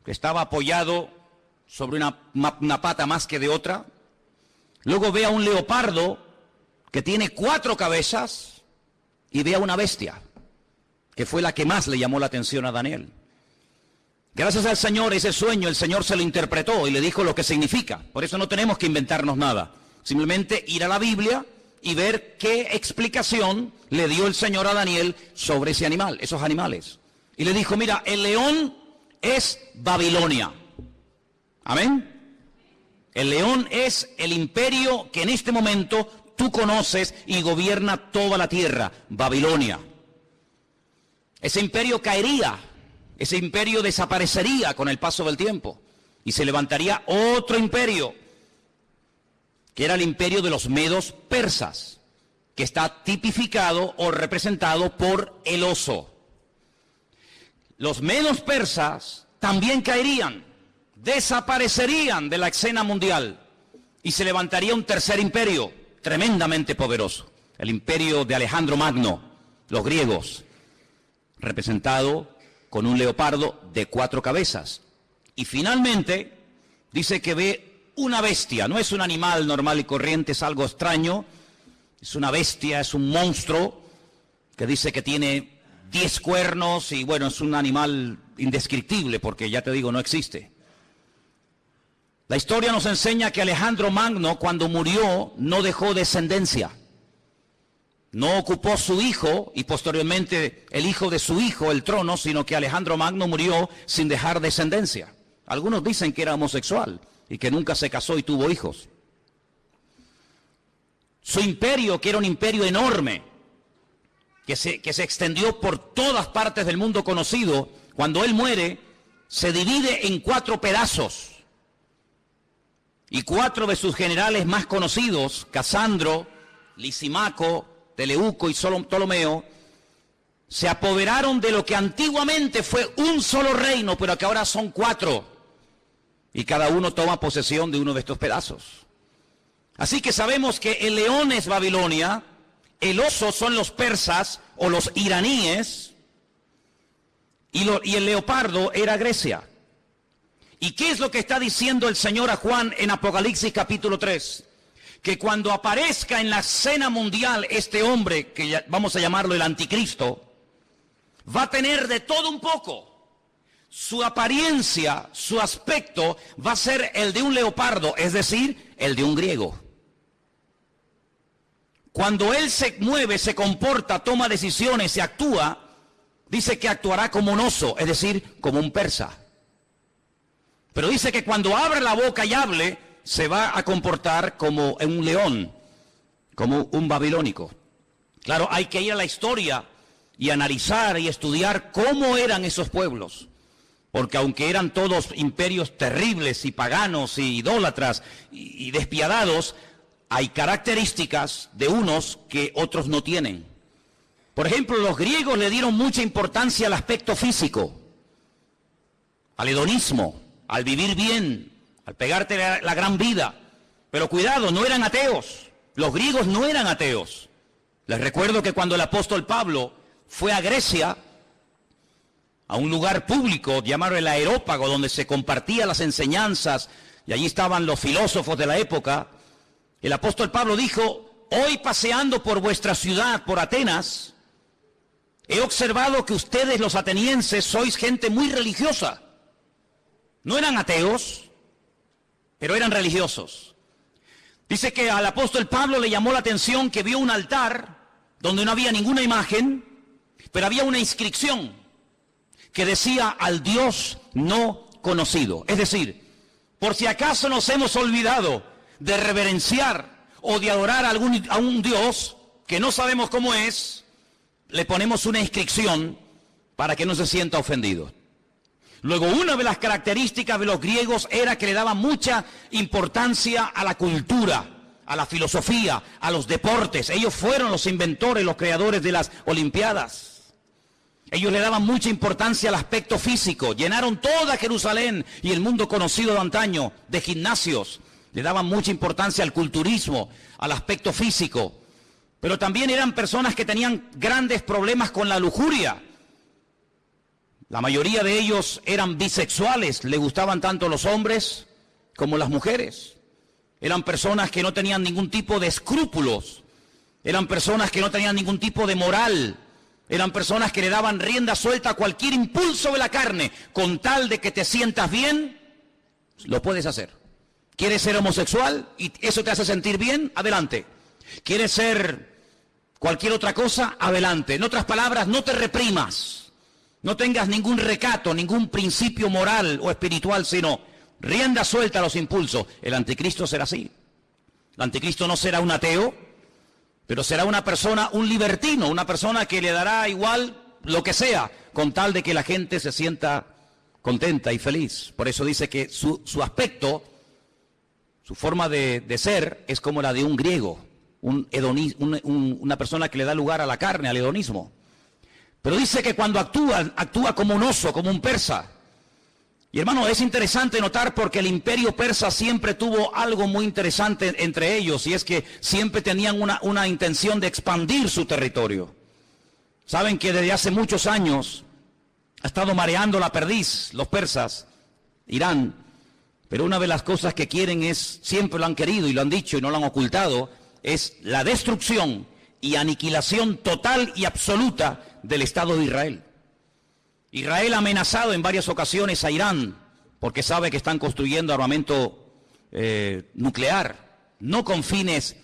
que estaba apoyado sobre una pata más que de otra. Luego ve a un leopardo que tiene 4 cabezas y ve a una bestia, que fue la que más le llamó la atención a Daniel. Gracias al Señor, ese sueño el Señor se lo interpretó y le dijo lo que significa. Por eso no tenemos que inventarnos nada. Simplemente ir a la Biblia y ver qué explicación le dio el Señor a Daniel sobre ese animal, esos animales. Y le dijo, mira, el león es Babilonia. Amén. El león es el imperio que en este momento tú conoces y gobierna toda la tierra, Babilonia. Ese imperio caería, ese imperio desaparecería con el paso del tiempo y se levantaría otro imperio, que era el imperio de los medos persas, que está tipificado o representado por el oso. Los medos persas también caerían, desaparecerían de la escena mundial y se levantaría un tercer imperio tremendamente poderoso, el imperio de Alejandro Magno, los griegos, representado con un leopardo de 4 cabezas. Y finalmente dice que ve una bestia, no es un animal normal y corriente, es algo extraño, es una bestia, es un monstruo que dice que tiene 10 cuernos y bueno, es un animal indescriptible porque ya te digo, no existe. La historia nos enseña que Alejandro Magno cuando murió no dejó descendencia. No ocupó su hijo y posteriormente el hijo de su hijo el trono, sino que Alejandro Magno murió sin dejar descendencia. Algunos dicen que era homosexual y que nunca se casó y tuvo hijos. Su imperio, que era un imperio enorme, que se extendió por todas partes del mundo conocido, cuando él muere, se divide en 4 pedazos. Y 4 de sus generales más conocidos, Casandro, Lisimaco, Teleuco y Ptolomeo, se apoderaron de lo que antiguamente fue un solo reino, pero que ahora son 4. Y cada uno toma posesión de uno de estos pedazos. Así que sabemos que el león es Babilonia, el oso son los persas o los iraníes, y el leopardo era Grecia. ¿Y qué es lo que está diciendo el Señor a Juan en Apocalipsis capítulo 3? Que cuando aparezca en la escena mundial este hombre, que vamos a llamarlo el anticristo, va a tener de todo un poco. Su apariencia, su aspecto va a ser el de un leopardo, es decir, el de un griego. Cuando él se mueve, se comporta, toma decisiones, se actúa, dice que actuará como un oso, es decir, como un persa. Pero dice que cuando abre la boca y hable, se va a comportar como un león, como un babilónico. Claro, hay que ir a la historia y analizar y estudiar cómo eran esos pueblos. Porque aunque eran todos imperios terribles y paganos y idólatras y despiadados, hay características de unos que otros no tienen. Por ejemplo, los griegos le dieron mucha importancia al aspecto físico, al hedonismo, al vivir bien, al pegarte la gran vida. Pero cuidado, no eran ateos. Los griegos no eran ateos. Les recuerdo que cuando el apóstol Pablo fue a Grecia, a un lugar público llamado el Areópago, donde se compartían las enseñanzas, y allí estaban los filósofos de la época, el apóstol Pablo dijo, hoy paseando por vuestra ciudad, por Atenas, he observado que ustedes los atenienses sois gente muy religiosa. No eran ateos, pero eran religiosos. Dice que al apóstol Pablo le llamó la atención que vio un altar donde no había ninguna imagen, pero había una inscripción que decía al Dios no conocido. Es decir, por si acaso nos hemos olvidado de reverenciar o de adorar a un Dios que no sabemos cómo es, le ponemos una inscripción para que no se sienta ofendido. Luego, una de las características de los griegos era que le daban mucha importancia a la cultura, a la filosofía, a los deportes. Ellos fueron los inventores, los creadores de las Olimpiadas. Ellos le daban mucha importancia al aspecto físico. Llenaron toda Jerusalén y el mundo conocido de antaño de gimnasios. Le daban mucha importancia al culturismo, al aspecto físico. Pero también eran personas que tenían grandes problemas con la lujuria. La mayoría de ellos eran bisexuales, le gustaban tanto los hombres como las mujeres. Eran personas que no tenían ningún tipo de escrúpulos, eran personas que no tenían ningún tipo de moral, eran personas que le daban rienda suelta a cualquier impulso de la carne, con tal de que te sientas bien, lo puedes hacer. ¿Quieres ser homosexual y eso te hace sentir bien? Adelante. ¿Quieres ser cualquier otra cosa? Adelante. En otras palabras, no te reprimas. No tengas ningún recato, ningún principio moral o espiritual, sino rienda suelta a los impulsos. El anticristo será así. El anticristo no será un ateo, pero será una persona, un libertino, una persona que le dará igual lo que sea, con tal de que la gente se sienta contenta y feliz. Por eso dice que su aspecto, su forma de ser, es como la de un griego, una persona que le da lugar a la carne, al hedonismo. Pero dice que cuando actúa como un oso, como un persa. Y hermano, es interesante notar porque el imperio persa siempre tuvo algo muy interesante entre ellos, y es que siempre tenían una intención de expandir su territorio. Saben que desde hace muchos años ha estado mareando la perdiz los persas, Irán, pero una de las cosas que quieren es, siempre lo han querido y lo han dicho y no lo han ocultado, es la destrucción y aniquilación total y absoluta del Estado de Israel. Israel ha amenazado en varias ocasiones a Irán porque sabe que están construyendo armamento nuclear, no con fines,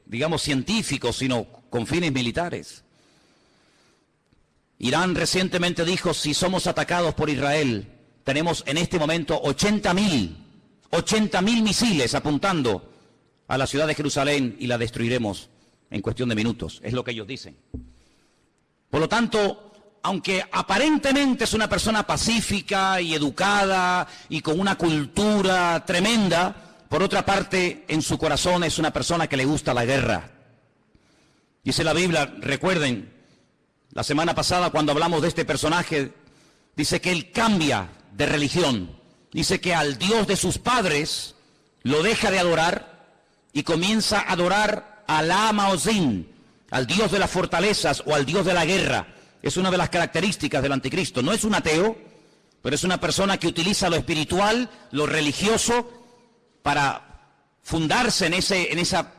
digamos, científicos, sino con fines militares. Irán recientemente dijo, si somos atacados por Israel, tenemos en este momento 80.000 misiles apuntando a la ciudad de Jerusalén y la destruiremos en cuestión de minutos, es lo que ellos dicen. Por lo tanto, aunque aparentemente es una persona pacífica y educada y con una cultura tremenda, por otra parte, en su corazón es una persona que le gusta la guerra. Dice la Biblia, recuerden, la semana pasada cuando hablamos de este personaje, dice que él cambia de religión. Dice que al Dios de sus padres lo deja de adorar y comienza a adorar a Alá Maozín, al Dios de las fortalezas o al Dios de la guerra. Es una de las características del anticristo. No es un ateo, pero es una persona que utiliza lo espiritual, lo religioso, para fundarse en esa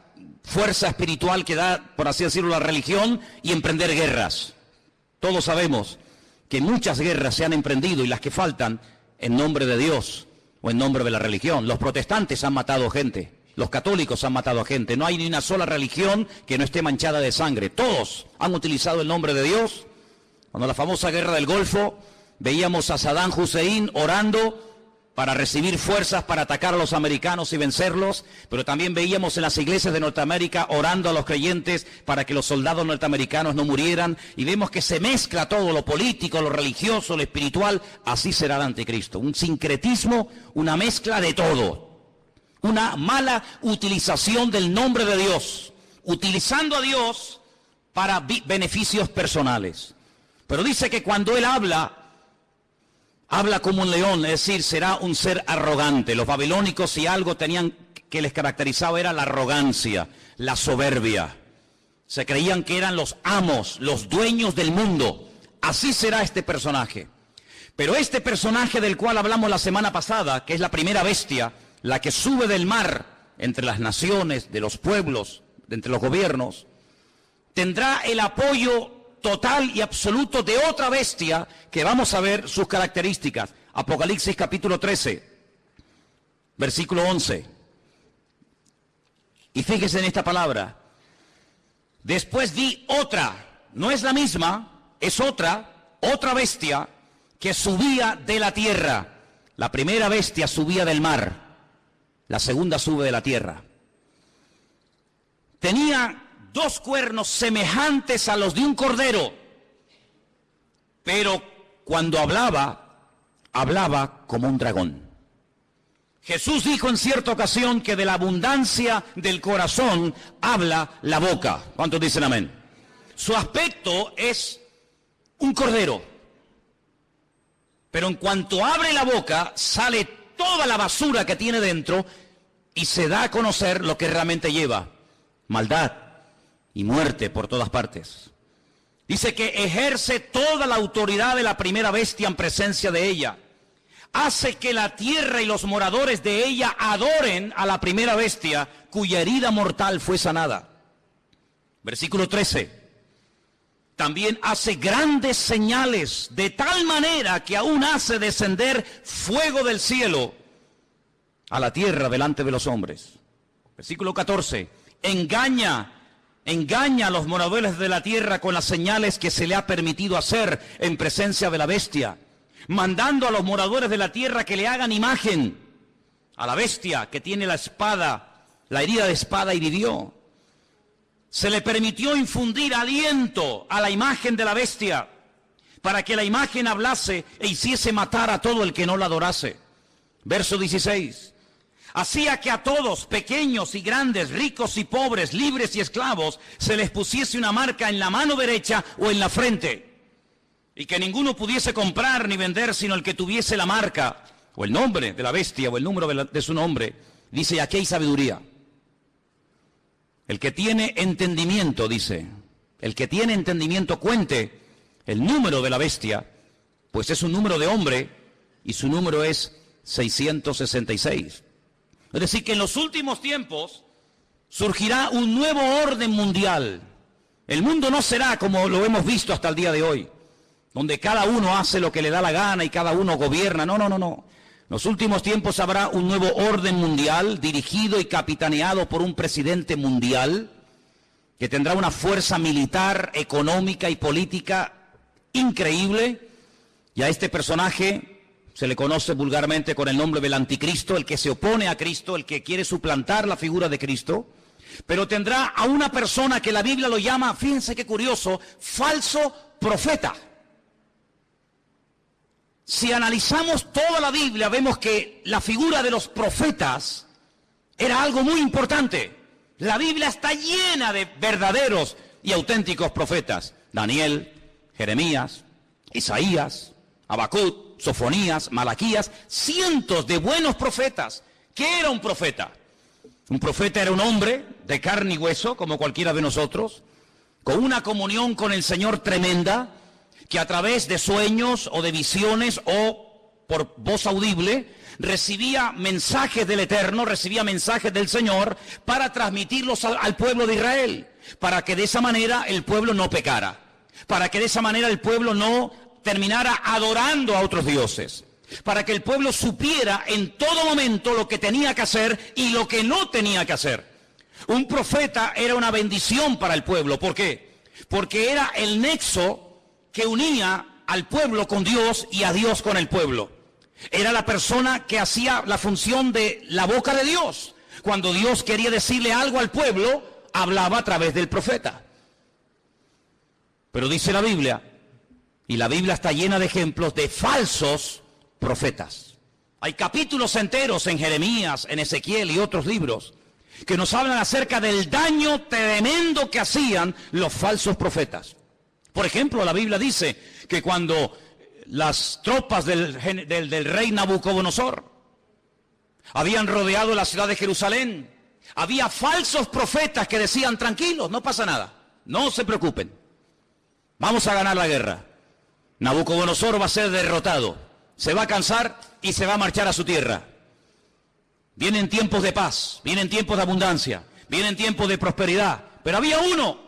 fuerza espiritual que da, por así decirlo, la religión, y emprender guerras. Todos sabemos que muchas guerras se han emprendido, y las que faltan, en nombre de Dios o en nombre de la religión. Los protestantes han matado gente, los católicos han matado a gente. No hay ni una sola religión que no esté manchada de sangre. Todos han utilizado el nombre de Dios. Cuando la famosa guerra del Golfo, veíamos a Saddam Hussein orando para recibir fuerzas para atacar a los americanos y vencerlos, pero también veíamos en las iglesias de Norteamérica orando a los creyentes para que los soldados norteamericanos no murieran, y vemos que se mezcla todo, lo político, lo religioso, lo espiritual. Así será el anticristo, un sincretismo, una mezcla de todo, una mala utilización del nombre de Dios, utilizando a Dios para beneficios personales. Pero dice que cuando él habla como un león, es decir, será un ser arrogante. Los babilónicos, si algo tenían que les caracterizaba, era la arrogancia, la soberbia. Se creían que eran los amos, los dueños del mundo. Así será este personaje. Pero este personaje del cual hablamos la semana pasada, que es la primera bestia, la que sube del mar entre las naciones, de los pueblos, entre los gobiernos, tendrá el apoyo total y absoluto de otra bestia que vamos a ver sus características. Apocalipsis capítulo 13, versículo 11. Y fíjese en esta palabra. Después vi otra, no es la misma, es otra bestia que subía de la tierra. La primera bestia subía del mar, la segunda sube de la tierra. Tenía 2 cuernos semejantes a los de un cordero, pero cuando hablaba como un dragón. Jesús dijo en cierta ocasión que de la abundancia del corazón habla la boca. ¿Cuántos dicen amén? Su aspecto es un cordero, pero en cuanto abre la boca sale toda la basura que tiene dentro y se da a conocer lo que realmente lleva: maldad y muerte por todas partes. Dice que ejerce toda la autoridad de la primera bestia en presencia de ella. Hace que la tierra y los moradores de ella adoren a la primera bestia cuya herida mortal fue sanada. Versículo 13. También hace grandes señales, de tal manera que aún hace descender fuego del cielo a la tierra delante de los hombres. Versículo 14. Engaña a los moradores de la tierra con las señales que se le ha permitido hacer en presencia de la bestia, mandando a los moradores de la tierra que le hagan imagen a la bestia que tiene la espada, la herida de espada y vivió. Se le permitió infundir aliento a la imagen de la bestia para que la imagen hablase e hiciese matar a todo el que no la adorase. Verso 16. Hacía que a todos, pequeños y grandes, ricos y pobres, libres y esclavos, se les pusiese una marca en la mano derecha o en la frente, y que ninguno pudiese comprar ni vender sino el que tuviese la marca o el nombre de la bestia o el número de su nombre. Dice, aquí hay sabiduría. El que tiene entendimiento, dice, el que tiene entendimiento cuente el número de la bestia, pues es un número de hombre y su número es 666. Es decir, que en los últimos tiempos surgirá un nuevo orden mundial. El mundo no será como lo hemos visto hasta el día de hoy, donde cada uno hace lo que le da la gana y cada uno gobierna. No. En los últimos tiempos habrá un nuevo orden mundial dirigido y capitaneado por un presidente mundial que tendrá una fuerza militar, económica y política increíble. Y a este personaje se le conoce vulgarmente con el nombre del anticristo, el que se opone a Cristo, el que quiere suplantar la figura de Cristo. Pero tendrá a una persona que la Biblia lo llama, fíjense qué curioso, falso profeta. Si analizamos toda la Biblia, vemos que la figura de los profetas era algo muy importante. La Biblia está llena de verdaderos y auténticos profetas. Daniel, Jeremías, Isaías, Habacuc, Sofonías, Malaquías, cientos de buenos profetas. ¿Qué era un profeta? Un profeta era un hombre de carne y hueso, como cualquiera de nosotros, con una comunión con el Señor tremenda, que a través de sueños o de visiones o por voz audible recibía mensajes del Eterno, recibía mensajes del Señor para transmitirlos al pueblo de Israel, para que de esa manera el pueblo no pecara, para que de esa manera el pueblo no terminara adorando a otros dioses, para que el pueblo supiera en todo momento lo que tenía que hacer y lo que no tenía que hacer. Un profeta era una bendición para el pueblo. ¿Por qué? Porque era el nexo que unía al pueblo con Dios y a Dios con el pueblo. Era la persona que hacía la función de la boca de Dios. Cuando Dios quería decirle algo al pueblo, hablaba a través del profeta. Pero dice la Biblia, y la Biblia está llena de ejemplos de falsos profetas. Hay capítulos enteros en Jeremías, en Ezequiel y otros libros que nos hablan acerca del daño tremendo que hacían los falsos profetas. Por ejemplo, la Biblia dice que cuando las tropas del rey Nabucodonosor habían rodeado la ciudad de Jerusalén, había falsos profetas que decían, tranquilos, no pasa nada, no se preocupen, vamos a ganar la guerra. Nabucodonosor va a ser derrotado, se va a cansar y se va a marchar a su tierra. Vienen tiempos de paz, vienen tiempos de abundancia, vienen tiempos de prosperidad, pero había uno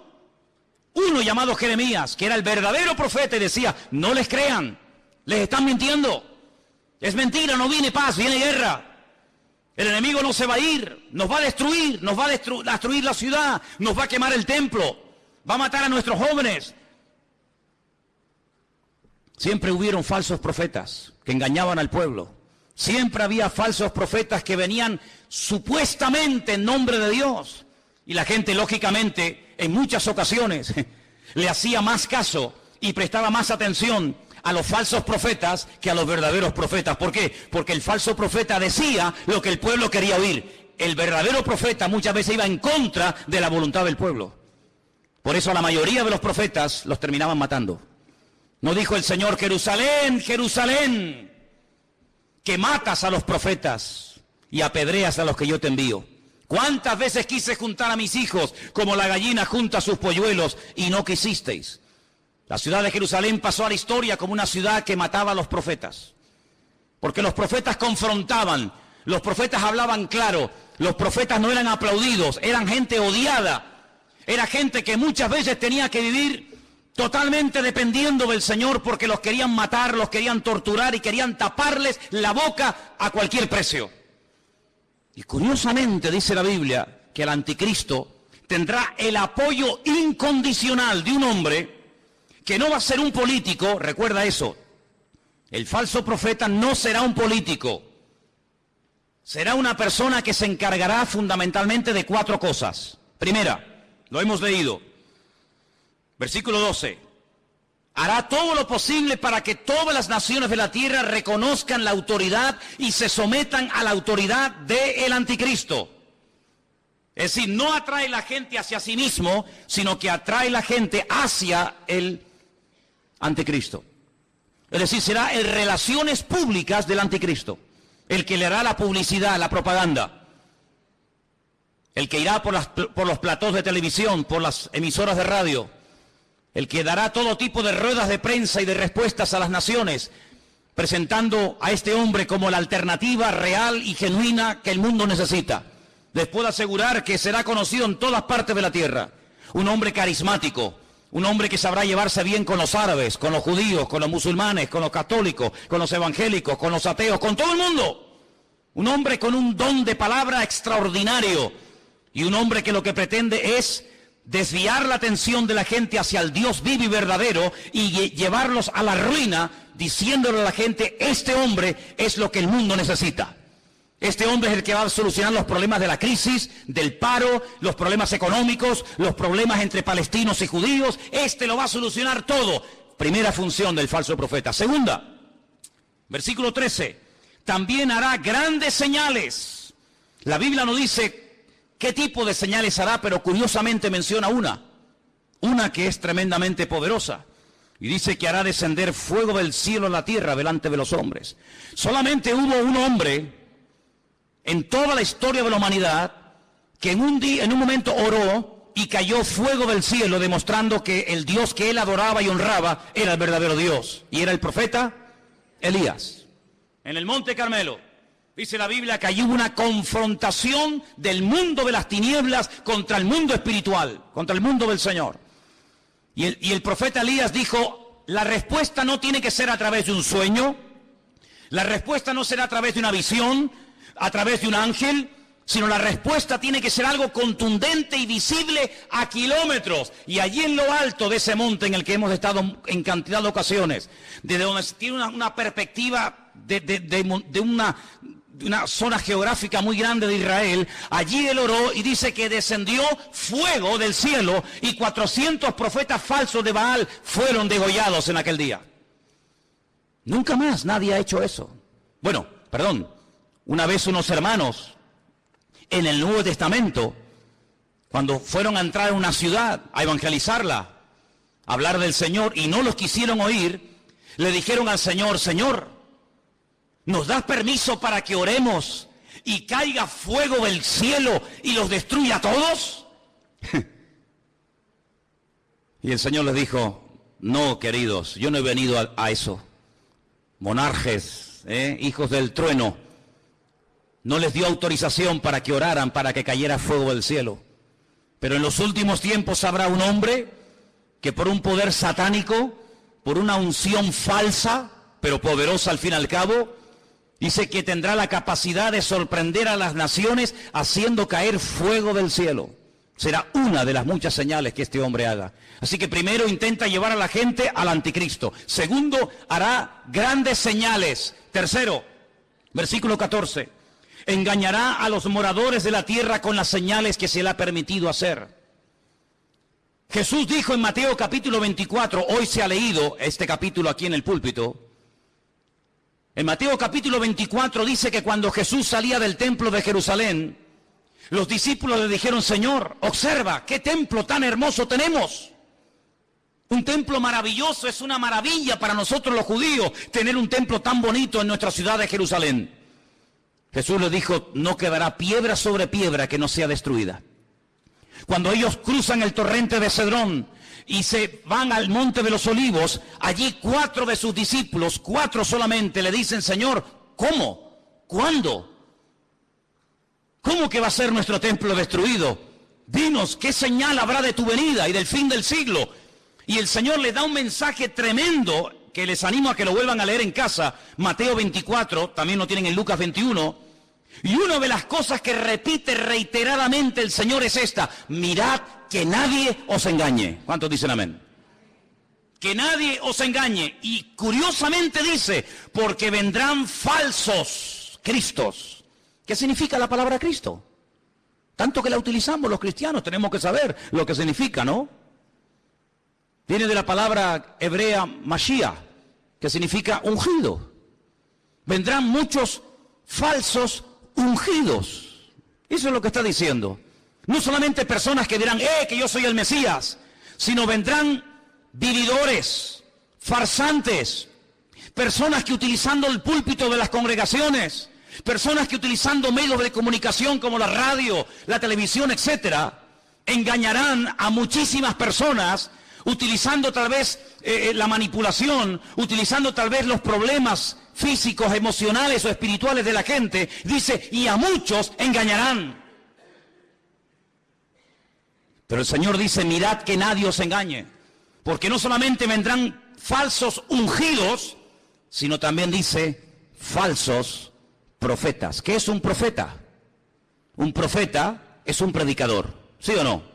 llamado Jeremías, que era el verdadero profeta y decía, no les crean, les están mintiendo, es mentira, no viene paz, viene guerra, el enemigo no se va a ir, nos va a destruir, nos va a destruir la ciudad, nos va a quemar el templo, va a matar a nuestros jóvenes. Siempre hubieron falsos profetas que engañaban al pueblo, siempre había falsos profetas que venían supuestamente en nombre de Dios, y la gente lógicamente en muchas ocasiones le hacía más caso y prestaba más atención a los falsos profetas que a los verdaderos profetas. ¿Por qué? Porque el falso profeta decía lo que el pueblo quería oír. El verdadero profeta muchas veces iba en contra de la voluntad del pueblo. Por eso a la mayoría de los profetas los terminaban matando. ¿No dijo el Señor, Jerusalén, Jerusalén, que matas a los profetas y apedreas a los que yo te envío? ¿Cuántas veces quise juntar a mis hijos como la gallina junta sus polluelos y no quisisteis? La ciudad de Jerusalén pasó a la historia como una ciudad que mataba a los profetas. Porque los profetas confrontaban, los profetas hablaban claro, los profetas no eran aplaudidos, eran gente odiada, era gente que muchas veces tenía que vivir totalmente dependiendo del Señor porque los querían matar, los querían torturar y querían taparles la boca a cualquier precio. Y curiosamente dice la Biblia que el anticristo tendrá el apoyo incondicional de un hombre que no va a ser un político, recuerda eso. El falso profeta no será un político, será una persona que se encargará fundamentalmente de 4 cosas. Primera, lo hemos leído, versículo 12, hará todo lo posible para que todas las naciones de la tierra reconozcan la autoridad y se sometan a la autoridad del anticristo. Es decir, no atrae la gente hacia sí mismo, sino que atrae la gente hacia el anticristo. Es decir, será en relaciones públicas del anticristo, el que le hará la publicidad, la propaganda, el que irá por los platós de televisión, por las emisoras de radio, el que dará todo tipo de ruedas de prensa y de respuestas a las naciones, presentando a este hombre como la alternativa real y genuina que el mundo necesita. Les puedo asegurar que será conocido en todas partes de la tierra. Un hombre carismático, un hombre que sabrá llevarse bien con los árabes, con los judíos, con los musulmanes, con los católicos, con los evangélicos, con los ateos, con todo el mundo. Un hombre con un don de palabra extraordinario y un hombre que lo que pretende es desviar la atención de la gente hacia el Dios vivo y verdadero y llevarlos a la ruina, diciéndole a la gente, este hombre es lo que el mundo necesita. Este hombre es el que va a solucionar los problemas de la crisis, del paro, los problemas económicos, los problemas entre palestinos y judíos. Este lo va a solucionar todo. Primera función del falso profeta. Segunda, versículo 13, también hará grandes señales. La Biblia no dice qué tipo de señales hará, pero curiosamente menciona una que es tremendamente poderosa. Y dice que hará descender fuego del cielo a la tierra delante de los hombres. Solamente hubo un hombre en toda la historia de la humanidad que en un momento oró y cayó fuego del cielo, demostrando que el Dios que él adoraba y honraba era el verdadero Dios, y era el profeta Elías. En el Monte Carmelo, dice la Biblia que allí hubo una confrontación del mundo de las tinieblas contra el mundo espiritual, contra el mundo del Señor. Y el profeta Elías dijo, la respuesta no tiene que ser a través de un sueño, la respuesta no será a través de una visión, a través de un ángel, sino la respuesta tiene que ser algo contundente y visible a kilómetros. Y allí en lo alto de ese monte en el que hemos estado en cantidad de ocasiones, desde donde se tiene una perspectiva de una zona geográfica muy grande de Israel, allí él oró y dice que descendió fuego del cielo y 400 profetas falsos de Baal fueron degollados en aquel día. Nunca más nadie ha hecho eso. Bueno, perdón. Una vez unos hermanos en el Nuevo Testamento, cuando fueron a entrar a una ciudad a evangelizarla, a hablar del Señor, y no los quisieron oír, le dijeron al Señor, Señor, ¿nos das permiso para que oremos y caiga fuego del cielo y los destruya a todos? Y el Señor les dijo, no, queridos, yo no he venido a eso. Monarjes, hijos del trueno. No les dio autorización para que oraran, para que cayera fuego del cielo. Pero en los últimos tiempos habrá un hombre que por un poder satánico, por una unción falsa, pero poderosa al fin y al cabo, dice que tendrá la capacidad de sorprender a las naciones haciendo caer fuego del cielo. Será una de las muchas señales que este hombre haga. Así que primero intenta llevar a la gente al anticristo. Segundo, hará grandes señales. Tercero, versículo 14. Engañará a los moradores de la tierra con las señales que se le ha permitido hacer. Jesús dijo en Mateo capítulo 24, hoy se ha leído este capítulo aquí en el púlpito. En Mateo capítulo 24 dice que cuando Jesús salía del templo de Jerusalén, los discípulos le dijeron, Señor, observa, qué templo tan hermoso tenemos. Un templo maravilloso, es una maravilla para nosotros los judíos tener un templo tan bonito en nuestra ciudad de Jerusalén. Jesús les dijo, no quedará piedra sobre piedra que no sea destruida. Cuando ellos cruzan el torrente de Cedrón y se van al monte de los Olivos, allí 4 de sus discípulos, 4 solamente, le dicen: Señor, ¿cómo? ¿Cuándo? ¿Cómo que va a ser nuestro templo destruido? Dinos, ¿qué señal habrá de tu venida y del fin del siglo? Y el Señor les da un mensaje tremendo que les animo a que lo vuelvan a leer en casa. Mateo 24, también lo tienen en Lucas 21. Y una de las cosas que repite reiteradamente el Señor es esta: mirad que nadie os engañe. ¿Cuántos dicen amén? Que nadie os engañe. Y curiosamente dice: porque vendrán falsos cristos. ¿Qué significa la palabra Cristo? Tanto que la utilizamos los cristianos, tenemos que saber lo que significa, ¿no? Viene de la palabra hebrea Mashiach, que significa ungido. Vendrán muchos falsos ungidos. Eso es lo que está diciendo. No solamente personas que dirán, que yo soy el Mesías, sino vendrán vividores, farsantes, personas que utilizando el púlpito de las congregaciones, personas que utilizando medios de comunicación como la radio, la televisión, etcétera, engañarán a muchísimas personas, utilizando tal vez la manipulación, utilizando tal vez los problemas físicos, emocionales o espirituales de la gente. Dice, y a muchos engañarán. Pero el Señor dice, mirad que nadie os engañe, porque no solamente vendrán falsos ungidos, sino también dice falsos profetas. ¿Qué es un profeta? Un profeta es un predicador, ¿sí o no?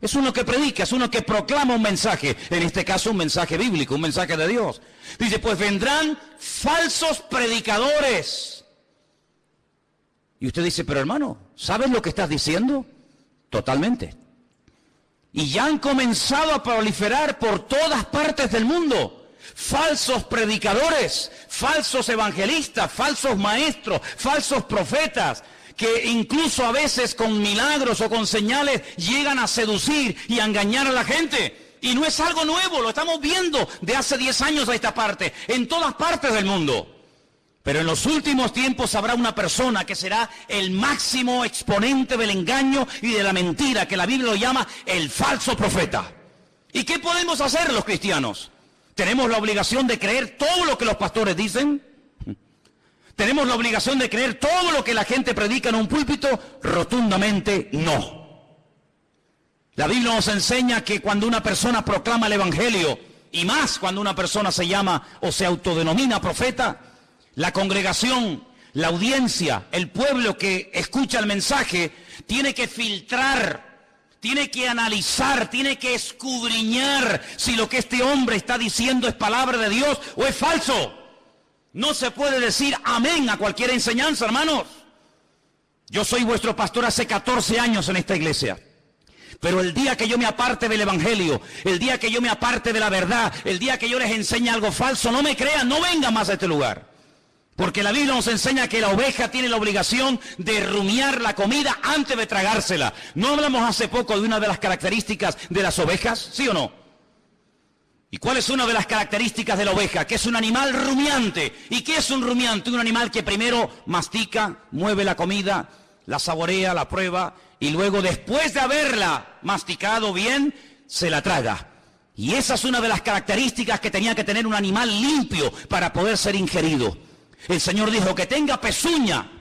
Es uno que predica, es uno que proclama un mensaje, en este caso un mensaje bíblico, un mensaje de Dios. Dice, pues vendrán falsos predicadores. Y usted dice, pero hermano, ¿sabes lo que estás diciendo? Totalmente. Y ya han comenzado a proliferar por todas partes del mundo. Falsos predicadores, falsos evangelistas, falsos maestros, falsos profetas, que incluso a veces con milagros o con señales llegan a seducir y a engañar a la gente. Y no es algo nuevo, lo estamos viendo de hace 10 años a esta parte, en todas partes del mundo. Pero en los últimos tiempos habrá una persona que será el máximo exponente del engaño y de la mentira, que la Biblia lo llama el falso profeta. ¿Y qué podemos hacer los cristianos? ¿Tenemos la obligación de creer todo lo que los pastores dicen? ¿Tenemos la obligación de creer todo lo que la gente predica en un púlpito? Rotundamente no. La Biblia nos enseña que cuando una persona proclama el Evangelio, y más cuando una persona se llama o se autodenomina profeta, la congregación, la audiencia, el pueblo que escucha el mensaje, tiene que filtrar, tiene que analizar, tiene que escudriñar si lo que este hombre está diciendo es palabra de Dios o es falso. No se puede decir amén a cualquier enseñanza, hermanos. Yo soy vuestro pastor hace 14 años en esta iglesia. Pero el día que yo me aparte del Evangelio, el día que yo me aparte de la verdad, el día que yo les enseñe algo falso, no me crean, no vengan más a este lugar. Porque la Biblia nos enseña que la oveja tiene la obligación de rumiar la comida antes de tragársela. ¿No hablamos hace poco de una de las características de las ovejas? ¿Sí o no? ¿Y cuál es una de las características de la oveja? Que es un animal rumiante. ¿Y qué es un rumiante? Un animal que primero mastica, mueve la comida, la saborea, la prueba, y luego después de haberla masticado bien, se la traga. Y esa es una de las características que tenía que tener un animal limpio para poder ser ingerido. El Señor dijo que tenga pezuña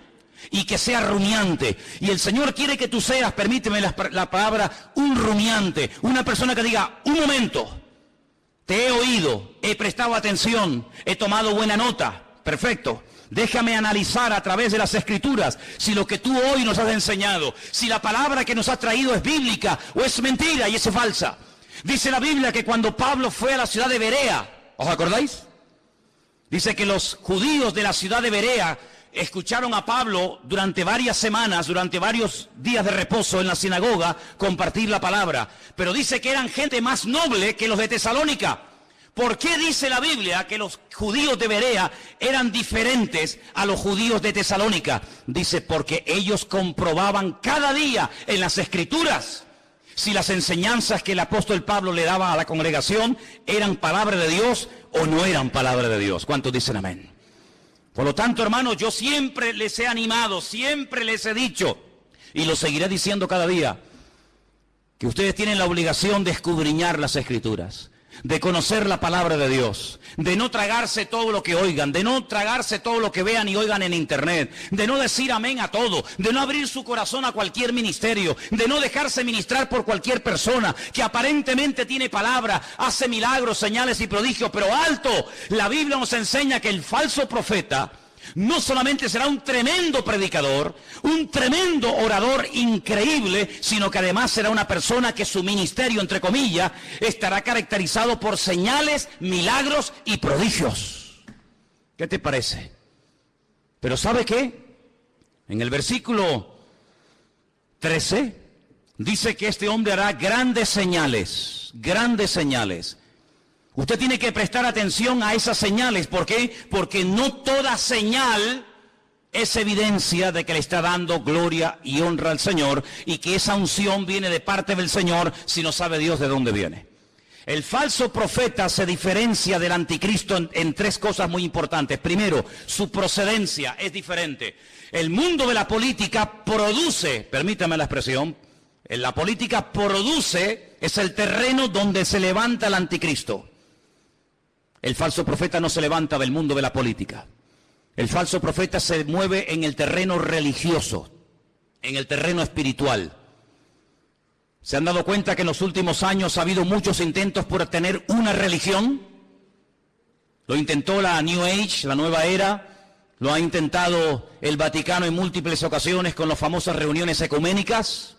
y que sea rumiante. Y el Señor quiere que tú seas, permíteme la palabra, un rumiante. Una persona que diga, un momento, te he oído, he prestado atención, he tomado buena nota. Perfecto. Déjame analizar a través de las Escrituras si lo que tú hoy nos has enseñado, si la palabra que nos has traído es bíblica o es mentira y es falsa. Dice la Biblia que cuando Pablo fue a la ciudad de Berea, ¿os acordáis? Dice que los judíos de la ciudad de Berea escucharon a Pablo durante varias semanas, durante varios días de reposo en la sinagoga, compartir la palabra. Pero dice que eran gente más noble que los de Tesalónica. ¿Por qué dice la Biblia que los judíos de Berea eran diferentes a los judíos de Tesalónica? Dice, porque ellos comprobaban cada día en las Escrituras si las enseñanzas que el apóstol Pablo le daba a la congregación eran palabra de Dios o no eran palabra de Dios. ¿Cuántos dicen amén? Por lo tanto, hermanos, yo siempre les he animado, siempre les he dicho, y lo seguiré diciendo cada día, que ustedes tienen la obligación de escudriñar las Escrituras, de conocer la palabra de Dios, de no tragarse todo lo que oigan, de no tragarse todo lo que vean y oigan en internet, de no decir amén a todo, de no abrir su corazón a cualquier ministerio, de no dejarse ministrar por cualquier persona que aparentemente tiene palabra, hace milagros, señales y prodigios, pero alto, la Biblia nos enseña que el falso profeta no solamente será un tremendo predicador, un tremendo orador increíble, sino que además será una persona que su ministerio, entre comillas, estará caracterizado por señales, milagros y prodigios. ¿Qué te parece? Pero ¿sabe qué? En el versículo 13 dice que este hombre hará grandes señales, grandes señales. Usted tiene que prestar atención a esas señales. ¿Por qué? Porque no toda señal es evidencia de que le está dando gloria y honra al Señor y que esa unción viene de parte del Señor si no sabe Dios de dónde viene. El falso profeta se diferencia del anticristo en tres cosas muy importantes. Primero, su procedencia es diferente. El mundo de la política produce, permítame la expresión, la política produce, es el terreno donde se levanta el anticristo. El falso profeta no se levanta del mundo de la política. El falso profeta se mueve en el terreno religioso, en el terreno espiritual. ¿Se han dado cuenta que en los últimos años ha habido muchos intentos por tener una religión? Lo intentó la New Age, la nueva era, lo ha intentado el Vaticano en múltiples ocasiones con las famosas reuniones ecuménicas.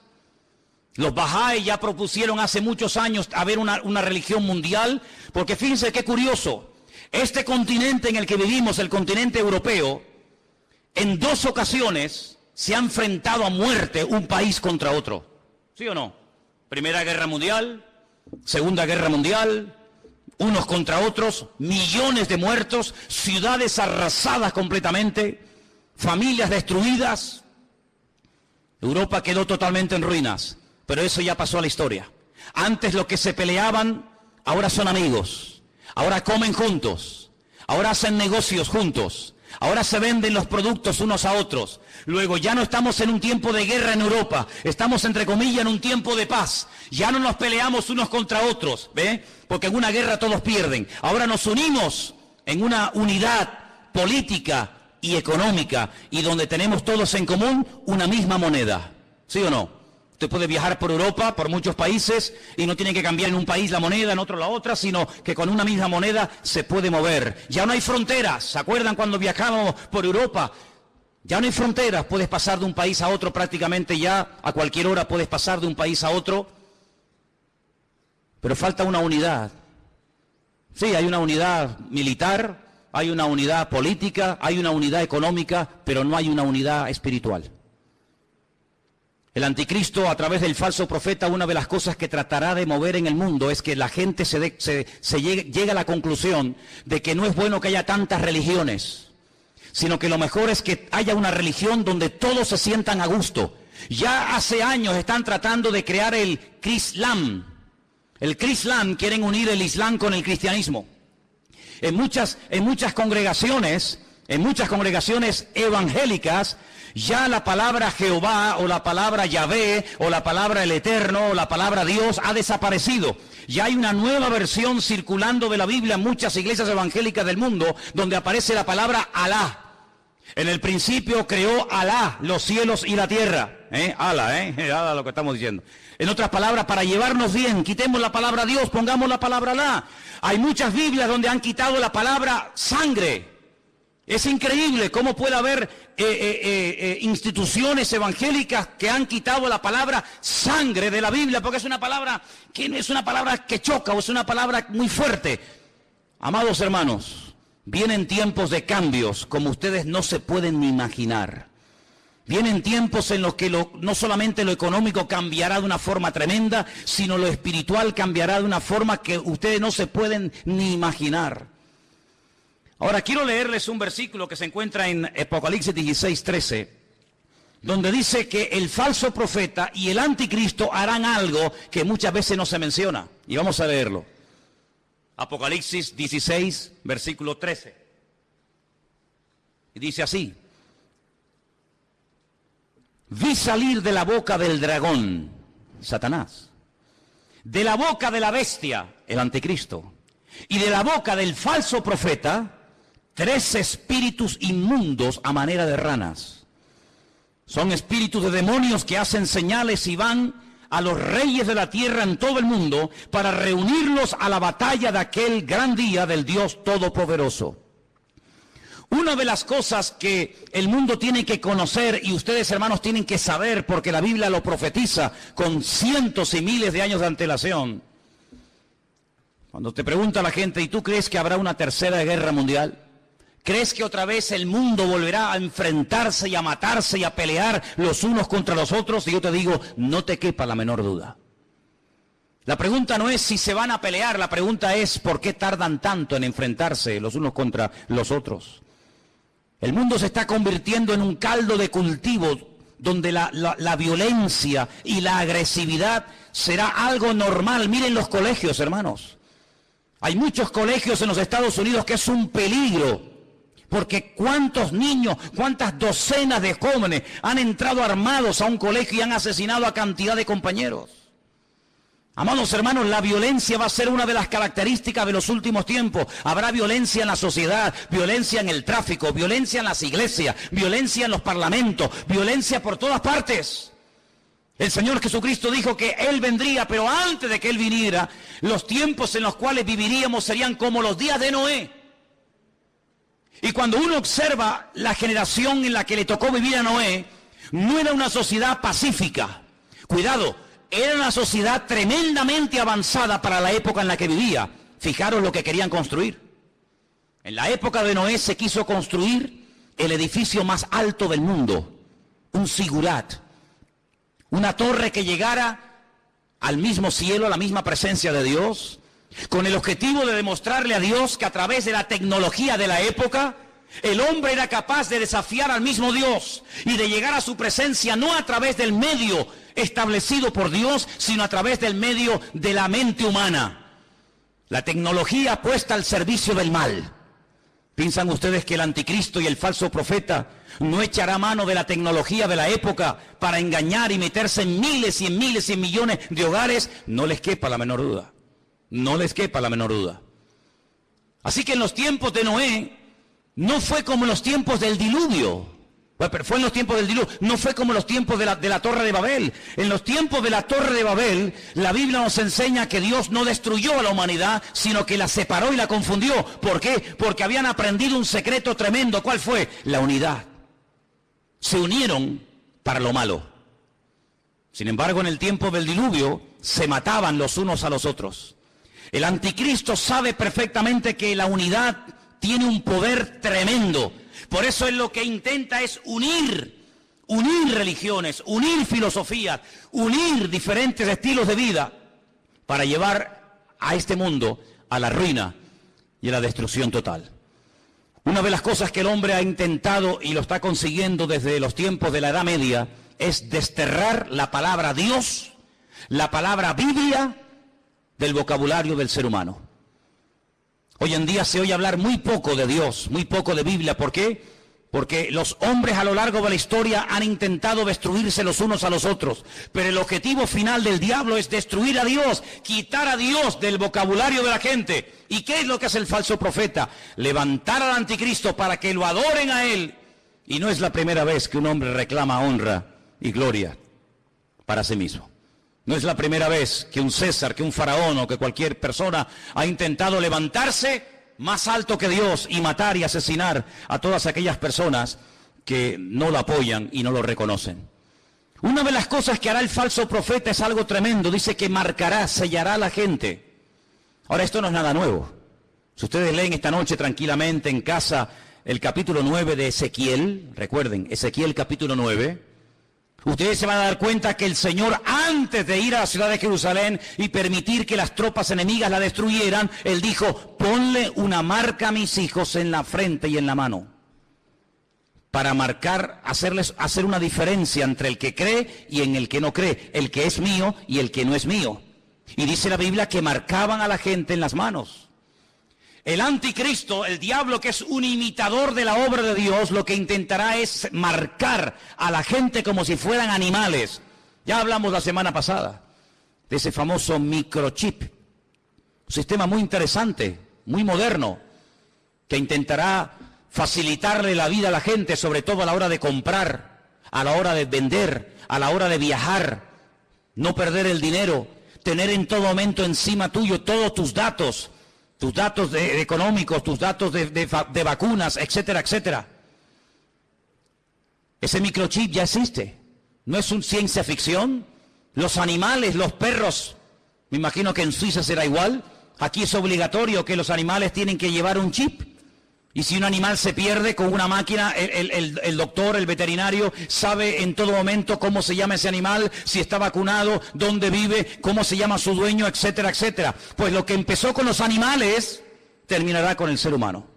Los Bahá'í ya propusieron hace muchos años haber una religión mundial, porque fíjense qué curioso, este continente en el que vivimos, el continente europeo, en dos ocasiones se ha enfrentado a muerte un país contra otro. ¿Sí o no? Primera Guerra Mundial, Segunda Guerra Mundial, unos contra otros, millones de muertos, ciudades arrasadas completamente, familias destruidas. Europa quedó totalmente en ruinas. Pero eso ya pasó a la historia. Antes los que se peleaban, ahora son amigos. Ahora comen juntos. Ahora hacen negocios juntos. Ahora se venden los productos unos a otros. Luego ya no estamos en un tiempo de guerra en Europa. Estamos, entre comillas, en un tiempo de paz. Ya no nos peleamos unos contra otros, ¿ve? Porque en una guerra todos pierden. Ahora nos unimos en una unidad política y económica y donde tenemos todos en común una misma moneda. ¿Sí o no? Usted puede viajar por Europa, por muchos países, y no tiene que cambiar en un país la moneda, en otro la otra, sino que con una misma moneda se puede mover. Ya no hay fronteras. ¿Se acuerdan cuando viajamos por Europa? Ya no hay fronteras. Puedes pasar de un país a otro prácticamente ya, a cualquier hora puedes pasar de un país a otro. Pero falta una unidad. Sí, hay una unidad militar, hay una unidad política, hay una unidad económica, pero no hay una unidad espiritual. El anticristo, a través del falso profeta, una de las cosas que tratará de mover en el mundo es que la gente llegue a la conclusión de que no es bueno que haya tantas religiones, sino que lo mejor es que haya una religión donde todos se sientan a gusto. Ya hace años están tratando de crear el Crislam. El Crislam, quieren unir el Islam con el cristianismo. En muchas congregaciones evangélicas, ya la palabra Jehová o la palabra Yahvé o la palabra el Eterno o la palabra Dios ha desaparecido. Ya hay una nueva versión circulando de la Biblia en muchas iglesias evangélicas del mundo donde aparece la palabra Alá. En el principio creó Alá los cielos y la tierra. Alá lo que estamos diciendo. En otras palabras, para llevarnos bien, quitemos la palabra Dios, pongamos la palabra Alá. Hay muchas Biblias donde han quitado la palabra sangre. Es increíble cómo puede haber instituciones evangélicas que han quitado la palabra sangre de la Biblia, porque es una palabra que no es una palabra que choca o es una palabra muy fuerte. Amados hermanos, vienen tiempos de cambios como ustedes no se pueden ni imaginar. Vienen tiempos en los que no solamente lo económico cambiará de una forma tremenda, sino lo espiritual cambiará de una forma que ustedes no se pueden ni imaginar. Ahora quiero leerles un versículo que se encuentra en Apocalipsis 16:13, donde dice que el falso profeta y el anticristo harán algo que muchas veces no se menciona. Y vamos a leerlo. Apocalipsis 16, versículo 13. Y dice así: vi salir de la boca del dragón, Satanás, de la boca de la bestia, el anticristo, y de la boca del falso profeta, 3 espíritus inmundos a manera de ranas. Son espíritus de demonios que hacen señales y van a los reyes de la tierra en todo el mundo para reunirlos a la batalla de aquel gran día del Dios Todopoderoso. Una de las cosas que el mundo tiene que conocer y ustedes, hermanos, tienen que saber, porque la Biblia lo profetiza con cientos y miles de años de antelación. Cuando te pregunta la gente, ¿y tú crees que habrá una tercera guerra mundial? ¿Crees que otra vez el mundo volverá a enfrentarse y a matarse y a pelear los unos contra los otros? Y yo te digo, no te quepa la menor duda. La pregunta no es si se van a pelear, la pregunta es ¿por qué tardan tanto en enfrentarse los unos contra los otros? El mundo se está convirtiendo en un caldo de cultivo donde la violencia y la agresividad será algo normal. Miren los colegios, hermanos. Hay muchos colegios en los Estados Unidos que es un peligro, porque cuántos niños, cuántas docenas de jóvenes han entrado armados a un colegio y han asesinado a cantidad de compañeros. Amados hermanos, la violencia va a ser una de las características de los últimos tiempos. Habrá violencia en la sociedad, violencia en el tráfico, violencia en las iglesias, violencia en los parlamentos, violencia por todas partes. El Señor Jesucristo dijo que Él vendría, pero antes de que Él viniera, los tiempos en los cuales viviríamos serían como los días de Noé. Y cuando uno observa la generación en la que le tocó vivir a Noé, no era una sociedad pacífica. Cuidado, era una sociedad tremendamente avanzada para la época en la que vivía. Fijaros lo que querían construir. En la época de Noé se quiso construir el edificio más alto del mundo, un zigurat, una torre que llegara al mismo cielo, a la misma presencia de Dios, con el objetivo de demostrarle a Dios que a través de la tecnología de la época, el hombre era capaz de desafiar al mismo Dios y de llegar a su presencia no a través del medio establecido por Dios, sino a través del medio de la mente humana. La tecnología puesta al servicio del mal. ¿Piensan ustedes que el anticristo y el falso profeta no echará mano de la tecnología de la época para engañar y meterse en miles y en miles y en millones de hogares? No les quepa la menor duda. No les quepa la menor duda. Así que en los tiempos de Noé, no fue como en los tiempos del diluvio. Pero fue en los tiempos del diluvio, no fue como en los tiempos de la Torre de Babel. En los tiempos de la Torre de Babel, la Biblia nos enseña que Dios no destruyó a la humanidad, sino que la separó y la confundió. ¿Por qué? Porque habían aprendido un secreto tremendo. ¿Cuál fue? La unidad. Se unieron para lo malo. Sin embargo, en el tiempo del diluvio, se mataban los unos a los otros. El anticristo sabe perfectamente que la unidad tiene un poder tremendo. Por eso él lo que intenta es unir religiones, unir filosofías, unir diferentes estilos de vida para llevar a este mundo a la ruina y a la destrucción total. Una de las cosas que el hombre ha intentado y lo está consiguiendo desde los tiempos de la Edad Media es desterrar la palabra Dios, la palabra Biblia del vocabulario del ser humano. Hoy en día se oye hablar muy poco de Dios, muy poco de Biblia. ¿Por qué? Porque los hombres a lo largo de la historia han intentado destruirse los unos a los otros. Pero el objetivo final del diablo es destruir a Dios, quitar a Dios del vocabulario de la gente. ¿Y qué es lo que hace el falso profeta? Levantar al anticristo para que lo adoren a él. Y no es la primera vez que un hombre reclama honra y gloria para sí mismo. No es la primera vez que un César, que un faraón o que cualquier persona ha intentado levantarse más alto que Dios y matar y asesinar a todas aquellas personas que no lo apoyan y no lo reconocen. Una de las cosas que hará el falso profeta es algo tremendo. Dice que marcará, sellará a la gente. Ahora, esto no es nada nuevo. Si ustedes leen esta noche tranquilamente en casa el capítulo 9 de Ezequiel, recuerden, Ezequiel capítulo 9, ustedes se van a dar cuenta que el Señor, antes de ir a la ciudad de Jerusalén y permitir que las tropas enemigas la destruyeran, Él dijo, ponle una marca a mis hijos en la frente y en la mano. Para marcar, hacer una diferencia entre el que cree y en el que no cree, el que es mío y el que no es mío. Y dice la Biblia que marcaban a la gente en las manos. El anticristo, el diablo, que es un imitador de la obra de Dios, lo que intentará es marcar a la gente como si fueran animales. Ya hablamos la semana pasada. de ese famoso microchip. Un sistema muy interesante, muy moderno, que intentará facilitarle la vida a la gente, sobre todo a la hora de comprar, a la hora de vender, a la hora de viajar, no perder el dinero, tener en todo momento encima tuyo todos tus datos económicos, tus datos de vacunas, etcétera, etcétera. Ese microchip ya existe, no es una ciencia ficción. Los animales, los perros, me imagino que en Suiza será igual. Aquí es obligatorio que los animales tienen que llevar un chip. Y si un animal se pierde con una máquina, el doctor, el veterinario, sabe en todo momento cómo se llama ese animal, si está vacunado, dónde vive, cómo se llama su dueño, etcétera, etcétera. Pues lo que empezó con los animales, terminará con el ser humano.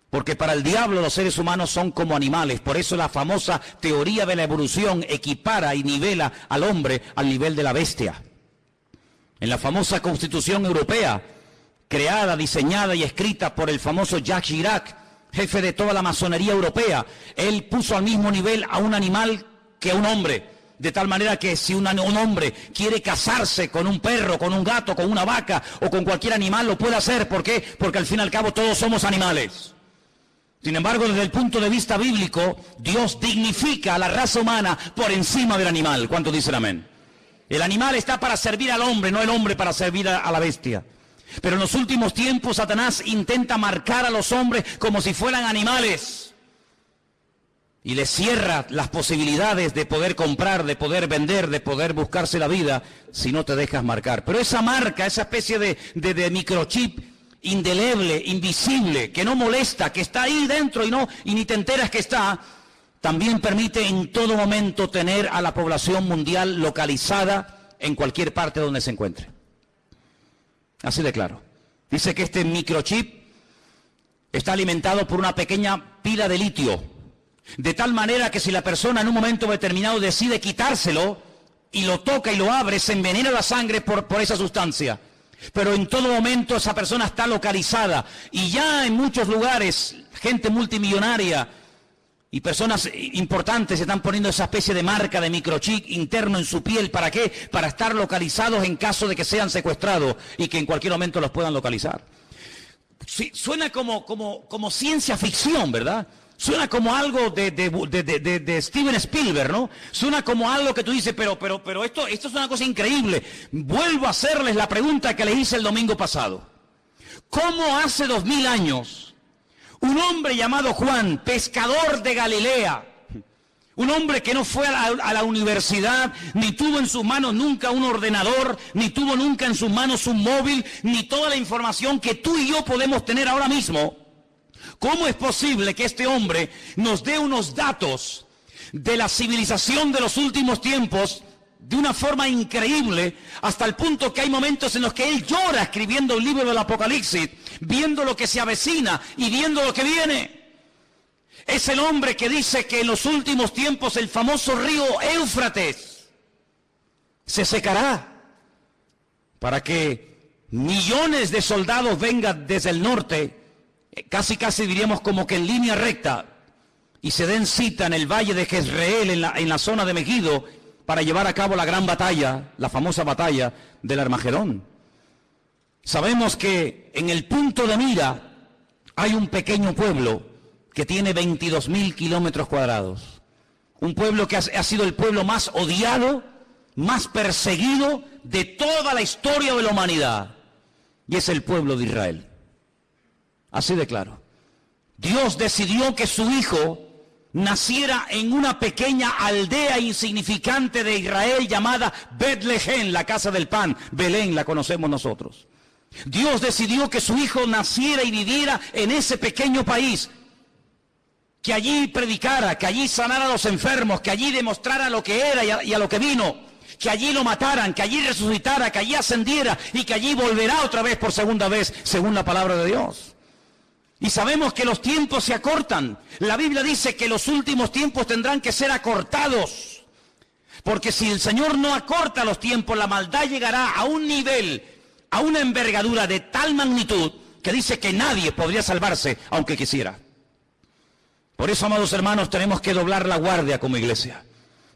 Porque para el diablo los seres humanos son como animales. Por eso la famosa teoría de la evolución equipara y nivela al hombre al nivel de la bestia. En la famosa Constitución Europea, creada, diseñada y escrita por el famoso Jacques Chirac, jefe de toda la masonería europea, él puso al mismo nivel a un animal que a un hombre, de tal manera que si un hombre quiere casarse con un perro, con un gato, con una vaca o con cualquier animal, lo puede hacer. ¿Por qué? Porque al fin y al cabo todos somos animales. Sin embargo, desde el punto de vista bíblico, Dios dignifica a la raza humana por encima del animal. ¿Cuántos dicen amén? El animal está para servir al hombre, no el hombre para servir a la bestia. Pero en los últimos tiempos Satanás intenta marcar a los hombres como si fueran animales. Y les cierra las posibilidades de poder comprar, de poder vender, de poder buscarse la vida si no te dejas marcar. Pero esa marca, esa especie de microchip indeleble, invisible, que no molesta, que está ahí dentro y ni te enteras que está, también permite en todo momento tener a la población mundial localizada en cualquier parte donde se encuentre. Así de claro. Dice que este microchip está alimentado por una pequeña pila de litio, de tal manera que si la persona en un momento determinado decide quitárselo y lo toca y lo abre, se envenena la sangre por esa sustancia. Pero en todo momento esa persona está localizada y ya en muchos lugares gente multimillonaria y personas importantes están poniendo esa especie de marca de microchip interno en su piel. ¿Para qué? Para estar localizados en caso de que sean secuestrados y que en cualquier momento los puedan localizar. Sí, suena como ciencia ficción, ¿verdad? Suena como algo de Steven Spielberg, ¿no? Suena como algo que tú dices, pero esto es una cosa increíble. Vuelvo a hacerles la pregunta que les hice el domingo pasado. ¿Cómo hace 2000 años un hombre llamado Juan, pescador de Galilea, un hombre que no fue a la universidad, ni tuvo en sus manos nunca un ordenador, ni tuvo nunca en sus manos un móvil, ni toda la información que tú y yo podemos tener ahora mismo? ¿Cómo es posible que este hombre nos dé unos datos de la civilización de los últimos tiempos de una forma increíble, hasta el punto que hay momentos en los que él llora escribiendo el libro del Apocalipsis, viendo lo que se avecina y viendo lo que viene? Es el hombre que dice que en los últimos tiempos el famoso río Éufrates se secará para que millones de soldados vengan desde el norte, casi diríamos como que en línea recta, y se den cita en el valle de Jezreel, en la zona de Megiddo, para llevar a cabo la gran batalla, la famosa batalla del Armagedón. Sabemos que en el punto de mira hay un pequeño pueblo que tiene 22.000 kilómetros cuadrados. Un pueblo que ha sido el pueblo más odiado, más perseguido de toda la historia de la humanidad. Y es el pueblo de Israel. Así de claro. Dios decidió que su hijo naciera en una pequeña aldea insignificante de Israel llamada Betlehem, la casa del pan. Belén la conocemos nosotros. Dios decidió que su hijo naciera y viviera en ese pequeño país, que allí predicara, que allí sanara a los enfermos, que allí demostrara lo que era y a lo que vino, que allí lo mataran, que allí resucitara, que allí ascendiera y que allí volverá otra vez por segunda vez, según la palabra de Dios. Y sabemos que los tiempos se acortan. La Biblia dice que los últimos tiempos tendrán que ser acortados. Porque si el Señor no acorta los tiempos, la maldad llegará a un nivel, a una envergadura de tal magnitud, que dice que nadie podría salvarse aunque quisiera. Por eso, amados hermanos, tenemos que doblar la guardia como iglesia.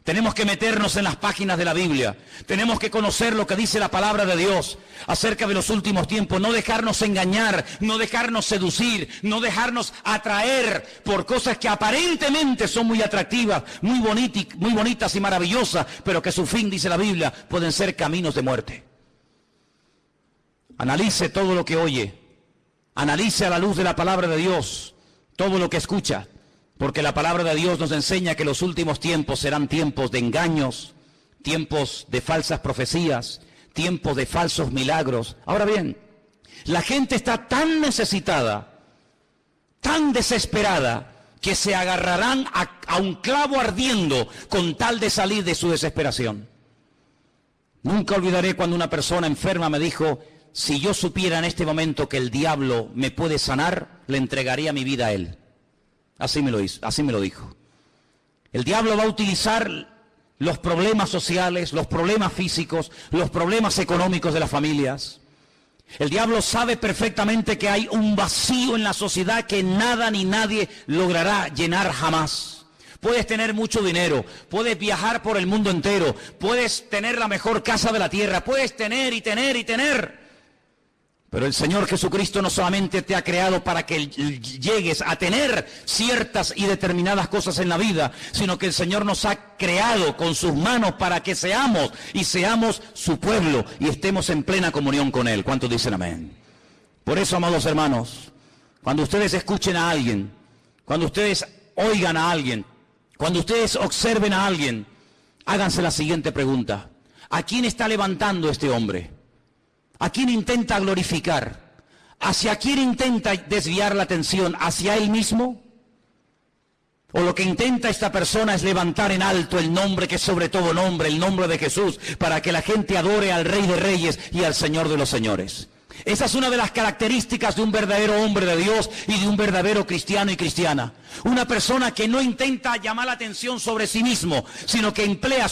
Tenemos que meternos en las páginas de la Biblia. Tenemos que conocer lo que dice la palabra de Dios acerca de los últimos tiempos. No dejarnos engañar, no dejarnos seducir, no dejarnos atraer por cosas que aparentemente son muy atractivas, muy bonitas y maravillosas, pero que su fin, dice la Biblia, pueden ser caminos de muerte. Analice todo lo que oye. Analice a la luz de la palabra de Dios todo lo que escucha. Porque la palabra de Dios nos enseña que los últimos tiempos serán tiempos de engaños, tiempos de falsas profecías, tiempos de falsos milagros. Ahora bien, la gente está tan necesitada, tan desesperada, que se agarrarán a un clavo ardiendo con tal de salir de su desesperación. Nunca olvidaré cuando una persona enferma me dijo, si yo supiera en este momento que el diablo me puede sanar, le entregaría mi vida a él. Así me lo dijo. El diablo va a utilizar los problemas sociales, los problemas físicos, los problemas económicos de las familias. El diablo sabe perfectamente que hay un vacío en la sociedad que nada ni nadie logrará llenar jamás. Puedes tener mucho dinero, puedes viajar por el mundo entero, puedes tener la mejor casa de la tierra, puedes tener y tener y tener. Pero el Señor Jesucristo no solamente te ha creado para que llegues a tener ciertas y determinadas cosas en la vida, sino que el Señor nos ha creado con sus manos para que seamos su pueblo y estemos en plena comunión con Él. ¿Cuántos dicen amén? Por eso, amados hermanos, cuando ustedes escuchen a alguien, cuando ustedes oigan a alguien, cuando ustedes observen a alguien, háganse la siguiente pregunta. ¿A quién está levantando este hombre? ¿A quién intenta glorificar? ¿Hacia quién intenta desviar la atención? ¿Hacia él mismo? ¿O lo que intenta esta persona es levantar en alto el nombre que es sobre todo nombre, el nombre de Jesús, para que la gente adore al Rey de Reyes y al Señor de los Señores? Esa es una de las características de un verdadero hombre de Dios y de un verdadero cristiano y cristiana. Una persona que no intenta llamar la atención sobre sí mismo, sino que emplea